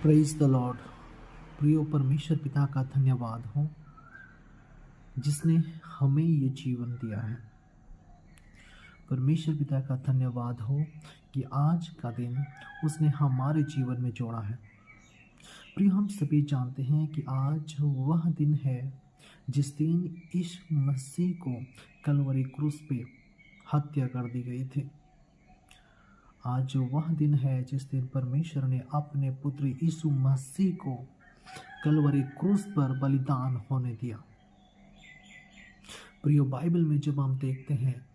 Praise the Lord. प्रियो परमेश्वर पिता का धन्यवाद हो जिसने हमें ये जीवन दिया है। परमेश्वर पिता का धन्यवाद हो कि आज का दिन उसने हमारे जीवन में जोड़ा है। प्रियो, हम सभी जानते हैं कि आज वह दिन है जिस दिन यीशु मसीह को कलवरी क्रूस पे हत्या कर दी गई थी। आज वह दिन है जिस दिन परमेश्वर ने अपने पुत्र यीशु मसीह को कलवरी क्रूस पर बलिदान होने दिया। प्रियो, बाइबल में जब हम देखते हैं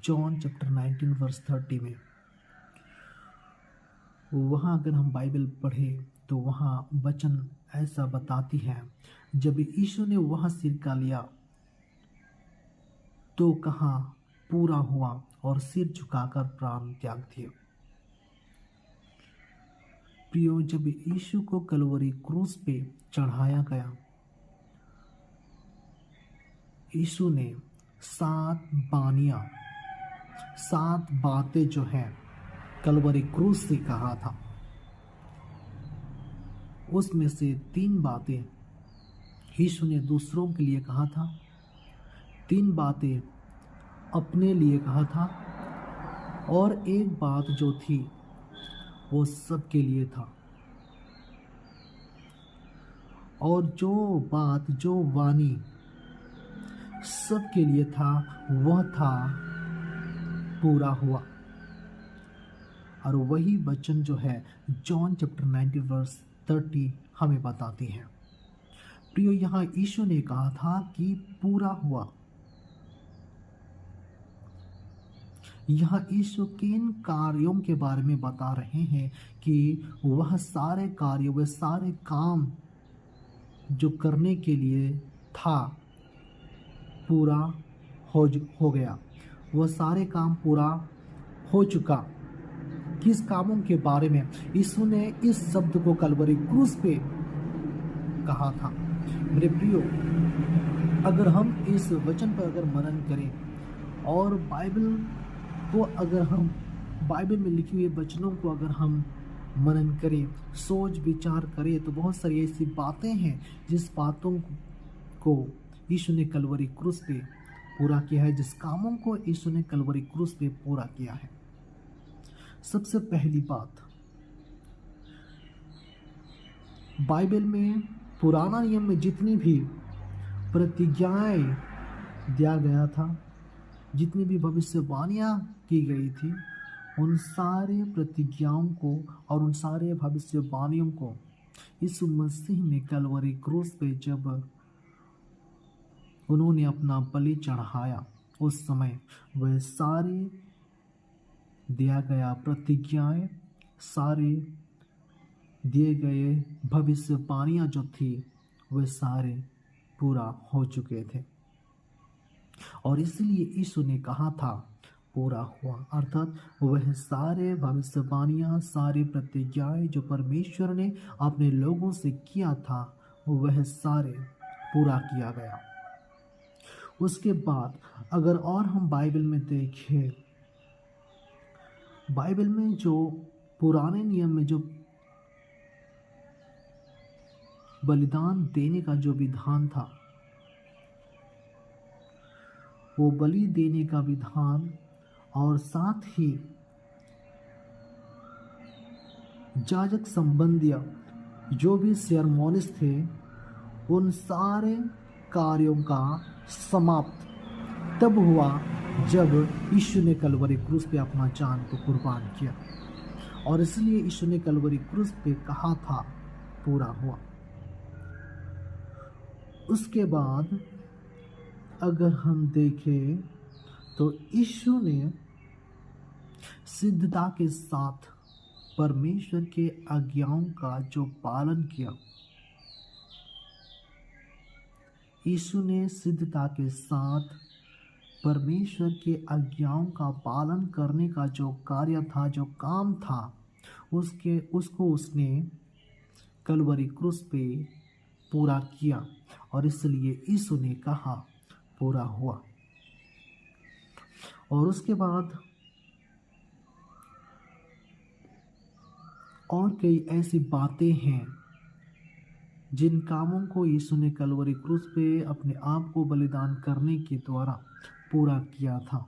जॉन चैप्टर 19 वर्स 30 में, वहाँ अगर हम बाइबल पढ़े तो वहाँ वचन ऐसा बताती है, जब यीशु ने वह सिर का लिया तो कहा पूरा हुआ और सिर झुकाकर प्राण त्याग दिए। प्रियो, जब यीशु को कलवरी क्रूस पे चढ़ाया गया, यीशु ने 7 बातें जो है कलवरी क्रूस से कहा था। उसमें से 3 बातें यीशु ने दूसरों के लिए कहा था, 3 बातें अपने लिए कहा था और एक बात जो थी वो सबके लिए था। और जो वाणी सबके लिए था वह था पूरा हुआ। और वही वचन जो है जॉन चैप्टर 19 वर्स 30 हमें बताती है। प्रियो, यहाँ यीशु ने कहा था कि पूरा हुआ। यहाँ यीशु किन कार्यों के बारे में बता रहे हैं कि वह सारे कार्य, वह सारे काम जो करने के लिए था पूरा हो गया। वह सारे काम पूरा हो चुका। किस कामों के बारे में यीशु ने इस शब्द को कलवरी क्रूस पे कहा था? मेरे प्रियो, अगर हम इस वचन पर अगर मनन करें और बाइबल में लिखी हुई वचनों को अगर हम मनन करें, सोच विचार करें, तो बहुत सारी ऐसी बातें हैं जिस बातों को यीशु ने कलवरी क्रूस पे पूरा किया है, जिस कामों को यीशु ने कलवरी क्रूस पे पूरा किया है। सबसे पहली बात, बाइबल में पुराना नियम में जितनी भी प्रतिज्ञाएं दिया गया था, जितनी भी भविष्यवाणियां की गई थी, उन सारे प्रतिज्ञाओं को और उन सारे भविष्यवाणियों को यीशु मसीह ने कलवरी क्रूस पे जब उन्होंने अपना बलि चढ़ाया, उस समय वह सारे दिया गया प्रतिज्ञाएं, सारे दिए गए भविष्यवाणियां जो थी वह सारे पूरा हो चुके थे। और इसलिए यीशु ने कहा था पूरा हुआ, अर्थात वह सारे भविष्यवाणियां, सारी प्रतिज्ञाएं जो परमेश्वर ने अपने लोगों से किया था वह सारे पूरा किया गया। उसके बाद अगर और हम बाइबल में देखें, बाइबल में जो पुराने नियम में जो बलिदान देने का जो विधान था, वो बलि देने का विधान और साथ ही याजक संबंधी जो भी सेरेमोनीज थे, उन सारे कार्यों का समाप्त तब हुआ जब यीशु ने कलवरी क्रूस पे अपना जान को कुर्बान किया। और इसलिए यीशु ने कलवरी क्रूस पे कहा था पूरा हुआ। उसके बाद अगर हम देखें तो यीशु ने सिद्धता के साथ परमेश्वर के आज्ञाओं का जो पालन किया, यीशु ने सिद्धता के साथ परमेश्वर के आज्ञाओं का पालन करने का जो कार्य था, जो काम था, उसको उसने कलवरी क्रूस पे पूरा किया। और इसलिए यीशु ने कहा पूरा हुआ। और उसके बाद और कई ऐसी बातें हैं जिन कामों को यीशु ने कलवरी क्रूस पे अपने आप को बलिदान करने के द्वारा पूरा किया था।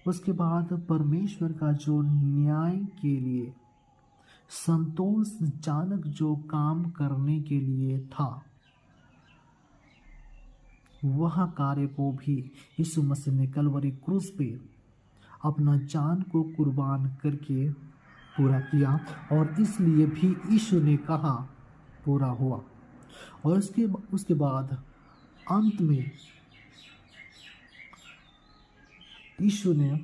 उसके बाद परमेश्वर का जो न्याय के लिए संतोषजनक जो काम करने के लिए था, वह कार्य को भी यीशु मसीह ने कलवरी क्रूस पे अपना जान को कुर्बान करके पूरा किया, और इसलिए भी यीशु ने कहा पूरा हुआ। और उसके बाद अंत में यीशु ने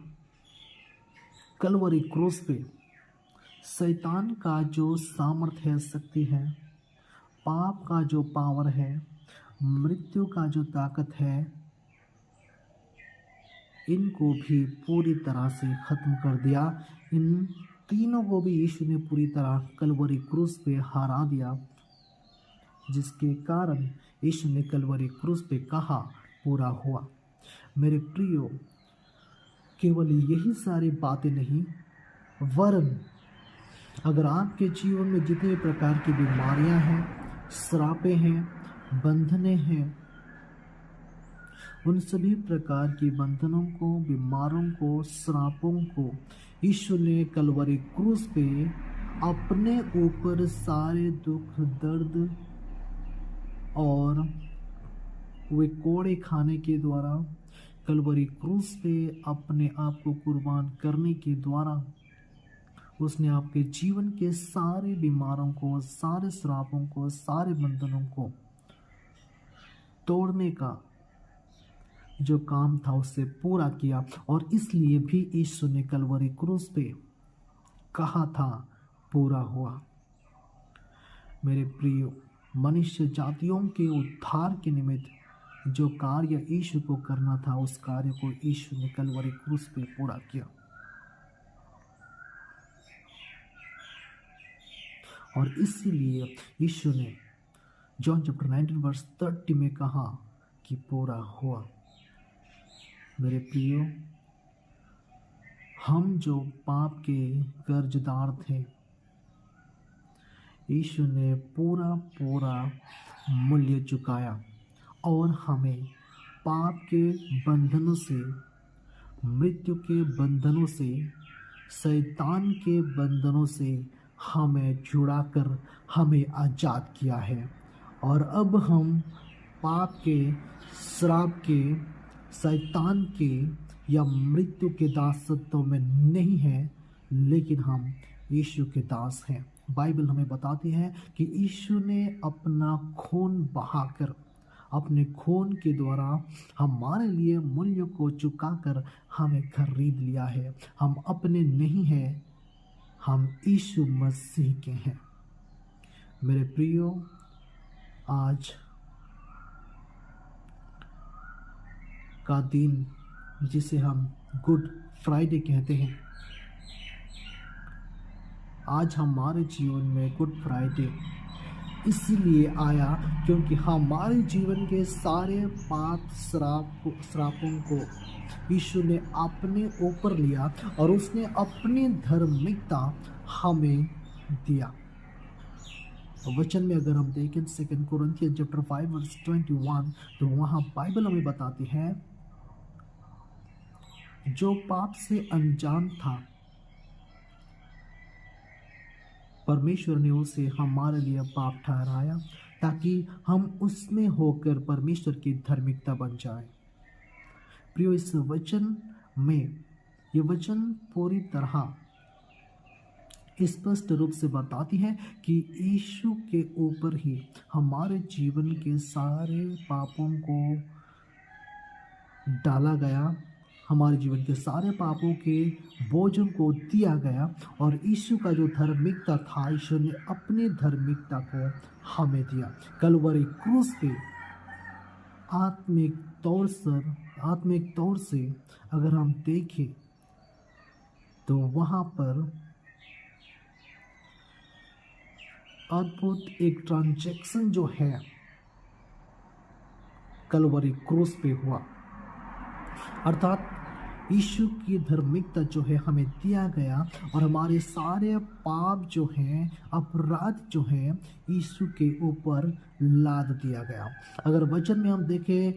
कलवरी क्रूस पे शैतान का जो सामर्थ्य है, शक्ति है, पाप का जो पावर है, मृत्यु का जो ताकत है, इनको भी पूरी तरह से खत्म कर दिया। इन तीनों को भी यीशु ने पूरी तरह कलवरी क्रूस पे हरा दिया, जिसके कारण यीशु ने कलवरी क्रूस पे कहा पूरा हुआ। मेरे प्रियो, केवल यही सारी बातें नहीं, वरन अगर आपके जीवन में जितने प्रकार की बीमारियां हैं, श्रापें हैं, बंधने हैं, उन सभी प्रकार की बंधनों को, बीमारों को, श्रापों को यीशु ने कलवरी क्रूस पे अपने ऊपर सारे दुख, दर्द और वे कोड़े खाने के द्वारा, कलवरी क्रूस पे अपने आप को कुर्बान करने के द्वारा उसने आपके जीवन के सारे बीमारों को, सारे श्रापों को, सारे बंधनों को तोड़ने का जो काम था उससे पूरा किया। और इसलिए भी यीशु ने कलवरी क्रूस पे कहा था पूरा हुआ। मेरे प्रियो, मनुष्य जातियों के उद्धार के निमित्त जो कार्य यीशु को करना था, उस कार्य को यीशु ने कलवरी क्रूस पे पूरा किया। और इसीलिए यीशु ने जॉन चैप्टर 19 वर्स 30 में कहा कि पूरा हुआ। मेरे प्रियो, हम जो पाप के कर्जदार थे, यीशु ने पूरा मूल्य चुकाया और हमें पाप के बंधनों से, मृत्यु के बंधनों से, शैतान के बंधनों से हमें छुड़ाकर हमें आज़ाद किया है। और अब हम पाप के, श्राप के, शैतान के या मृत्यु के दासत्व में नहीं हैं, लेकिन हम यीशु के दास हैं। बाइबल हमें बताती है कि यीशु ने अपना खून बहाकर, अपने खून के द्वारा हमारे लिए मूल्य को चुकाकर हमें खरीद लिया है। हम अपने नहीं हैं, हम यीशु मसीह के हैं। मेरे प्रियो, आज का दिन जिसे हम गुड फ्राइडे कहते हैं, आज हमारे जीवन में गुड फ्राइडे इसलिए आया क्योंकि हमारे जीवन के सारे पाप, श्रापों को यीशु ने अपने ऊपर लिया और उसने अपनी धार्मिकता हमें दिया। वचन में अगर हम देखें 2 कोरिन्थियंस चैप्टर 5 वर्स 21, तो वहाँ बाइबल हमें बताती है, जो पाप से अनजान था, परमेश्वर ने उसे हमारे लिए पाप ठहराया ताकि हम उसमें होकर परमेश्वर की धार्मिकता बन जाए। प्रियो, इस वचन में ये वचन पूरी तरह स्पष्ट रूप से बताती है कि यीशु के ऊपर ही हमारे जीवन के सारे पापों को डाला गया, हमारे जीवन के सारे पापों के बोझों को दिया गया। और यीशु का जो धार्मिकता था, यीशु ने अपनी धार्मिकता को हमें दिया। कलवरी क्रूस पे आत्मिक तौर से अगर हम देखें तो वहाँ पर अद्भुत एक ट्रांजैक्शन जो है कलवरी क्रूस पे हुआ। अर्थात यीशु की धार्मिकता जो है हमें दिया गया और हमारे सारे पाप जो हैं, अपराध जो हैं, यीशु के ऊपर लाद दिया गया। अगर वचन में हम देखें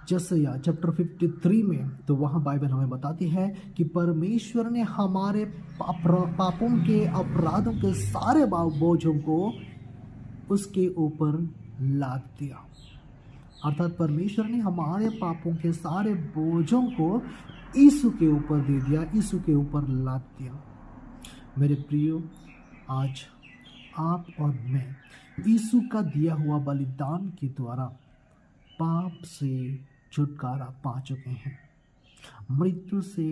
जैसे चैप्टर 53 में, तो वहाँ बाइबल हमें बताती है कि परमेश्वर ने हमारे पापों के, अपराधों के सारे बोझों को उसके ऊपर लाद दिया। अर्थात परमेश्वर ने हमारे पापों के सारे बोझों को यीशु के ऊपर दे दिया, यीशु के ऊपर लाद दिया। मेरे प्रियो, आज आप और मैं यीशु का दिया हुआ बलिदान के द्वारा पाप से छुटकारा पा चुके हैं, मृत्यु से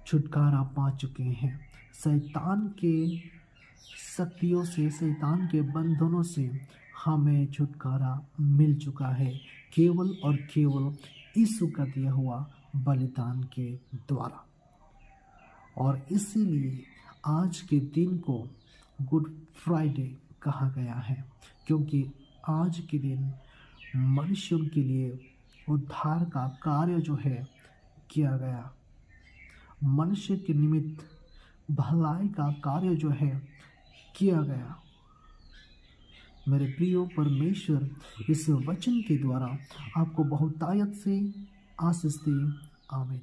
छुटकारा पा चुके हैं, शैतान के शक्तियों से, शैतान के बंधनों से हमें छुटकारा मिल चुका है, केवल और केवल यीशु का दिया हुआ बलिदान के द्वारा। और इसीलिए आज के दिन को गुड फ्राइडे कहा गया है, क्योंकि आज के दिन मनुष्यों के लिए उद्धार का कार्य जो है किया गया, मनुष्य के निमित्त भलाई का कार्य जो है किया गया। मेरे प्रियो, परमेश्वर इस वचन के द्वारा आपको बहुतायत से आशीष दे। आमीन।